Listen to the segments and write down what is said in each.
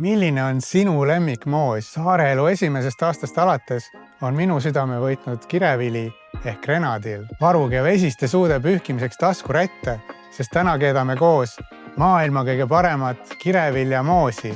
Milline on sinu lemmikmoos? Saareelu esimesest aastast alates on minu südame võitnud kirevili ehk grenadill. Varuge vesiste suude pühkimiseks taskurätte, sest täna keedame koos maailma kõige paremat kireviljamoosi.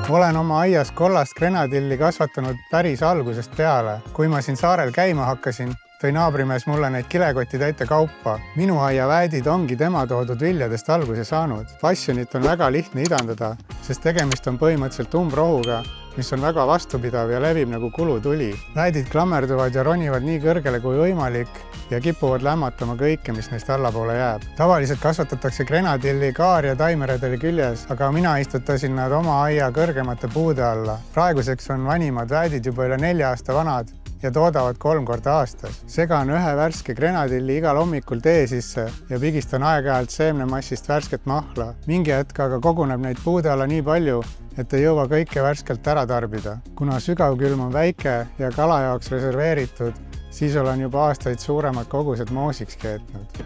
Olen oma aias kollast grenadilli kasvatanud päris algusest peale. Kui ma siin saarel käima hakkasin, tõi naabrimees mulle neid kilekoti täite kaupa. Minu aia väedid ongi tema toodud viljadest alguse saanud. Passionit on väga lihtne idandada, sest tegemist on põhimõtteliselt umbrohuga, mis on väga vastupidav ja levib nagu kulutuli. Väedid klammerduvad ja ronivad nii kõrgele kui võimalik ja kipuvad lämmatama kõike, mis neist allapoole jääb. Tavaliselt kasvatatakse grenadilli kaar- ja taimeredeli küljes, aga mina istutasin nad oma aia kõrgemate puude alla. Praeguseks on vanimad väedid juba üle 4 aasta vanad ja toodavad 3 korda aastas. Segan ühe värske grenadilli igal hommikul tee sisse ja pigistan aeg-ajalt seemnemassist värsket mahla. Mingi hetk aga koguneb neid puude alla nii palju, et ei jõua kõike värskelt ära tarbida. Kuna sügavkülm on väike ja kala jaoks reserveeritud, siis olen juba aastaid suuremad kogused moosiks keetnud.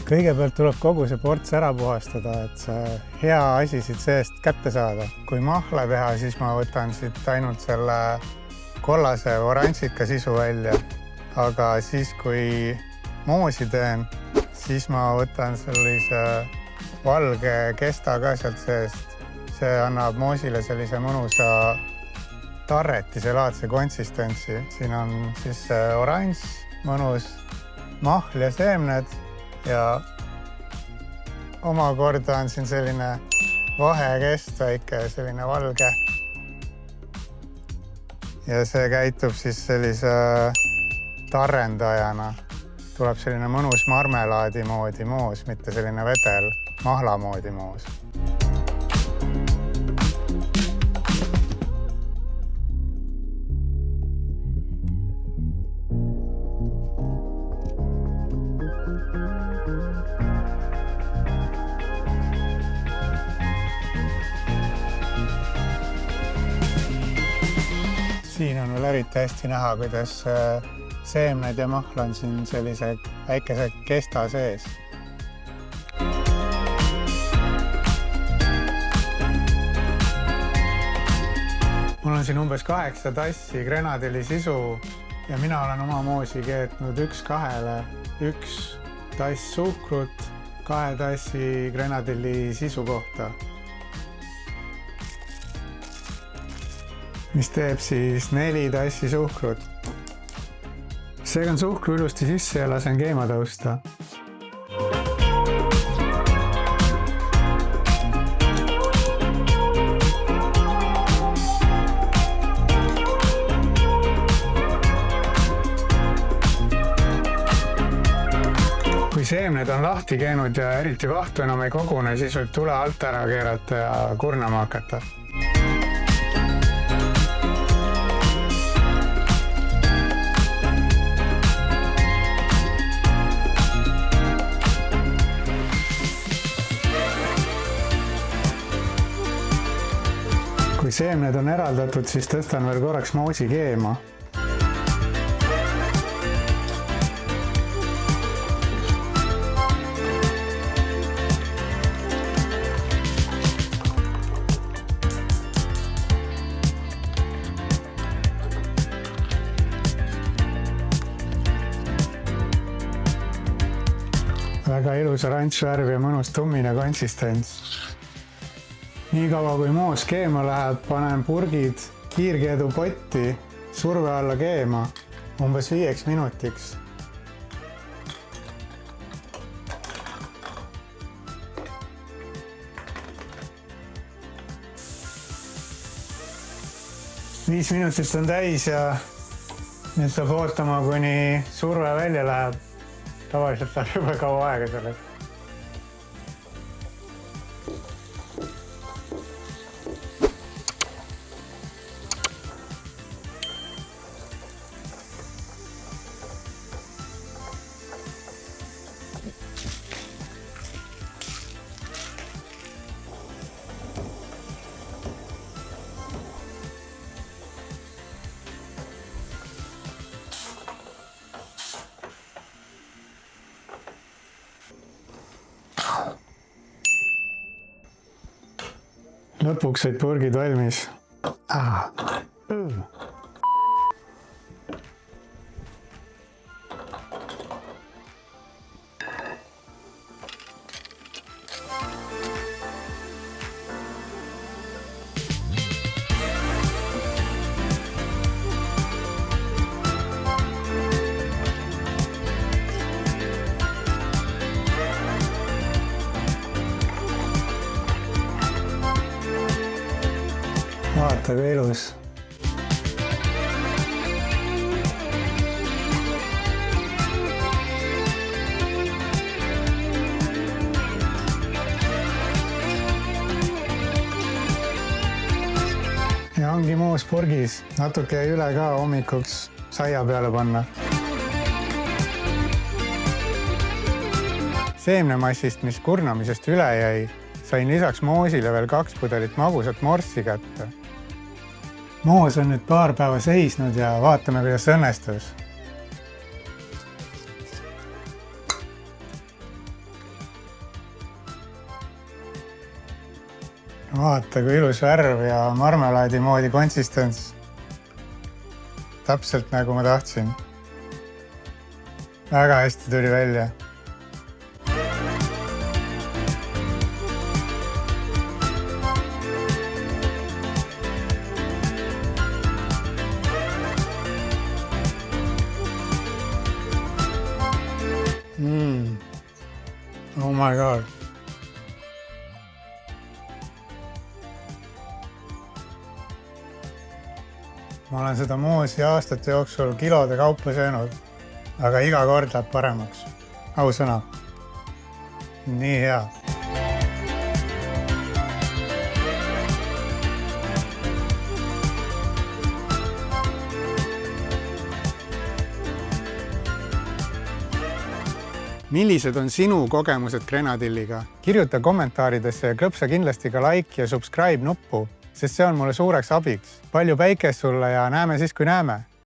Kõigepealt tuleb kogu see ports ära puhastada, et see hea asi siit seest kätte saada. Kui mahla teha, siis ma võtan siit ainult selle kollase oranžika sisu välja. Aga siis, kui moosi teen, siis ma võtan sellise valge kesta ka sealt seest. See annab moosile sellise mõnusa tarretise-laadse konsistentsi. Siin on siis oranž, mõnus mahl ja seemned. Ja omakorda on siin selline vahekest väike, selline valge. Ja see käitub siis sellise tarrendajana. Tuleb selline mõnus marmelaadi moodi moos, mitte selline vedel mahla moodi moos. Siin on veel eriti hästi näha, kuidas seemned ja mahl on siin sellise väikese kesta sees. Mul on siin umbes 8 tassi grenadilli sisu ja mina olen oma moosi keetnud 1-2-le 1 tass suhkrut 2 tassi grenadilli sisu kohta. Mis teeb siis 4 tassi suhkrut. Segan suhkru ilusti sisse ja lasen keema tõusta. Kui seemned on lahti keenud ja eriti vahtu enam ei kogune, siis võib tule alt ära keerata ja kurnama hakata. Kui seemned on eraldatud, siis tõstan veel korraks moosi keema. Väga ilus oranž värv ja mõnus tummine konsistents. Nii kaua kui moos keema läheb, panen purgid kiirkeedu potti surve alla keema umbes 5 minutiks. Viis minutist on täis ja nüüd saab ootama, kuni surve välja läheb. Tavaliselt läheb juba kaua aega selleks. lõpuks said purgid valmis. Vaata kui ilus. Ja ongi moos purgis. Natuke jäi üle ka hommikuks saia peale panna. Seemnemassist, mis kurnamisest üle jäi, sain lisaks moosile veel 2 pudelit magusat morssi kätte. Moos on nüüd paar päeva seisnud ja vaatame, kuidas õnnestus. Vaata, kui ilus värv ja marmelaadi moodi konsistents. Täpselt nagu ma tahtsin. Väga hästi tuli välja. Oh my god. Ma olen seda moosi aastate jooksul kilode kaupa söönud, aga iga kord läheb paremaks. Ausõna. Nii hea. Millised on sinu kogemused Grenadilliga? Kirjuta kommentaaridesse ja klõpsa kindlasti ka like ja subscribe nuppu, sest see on mulle suureks abiks. Palju päikest sulle ja näeme siis, kui näeme!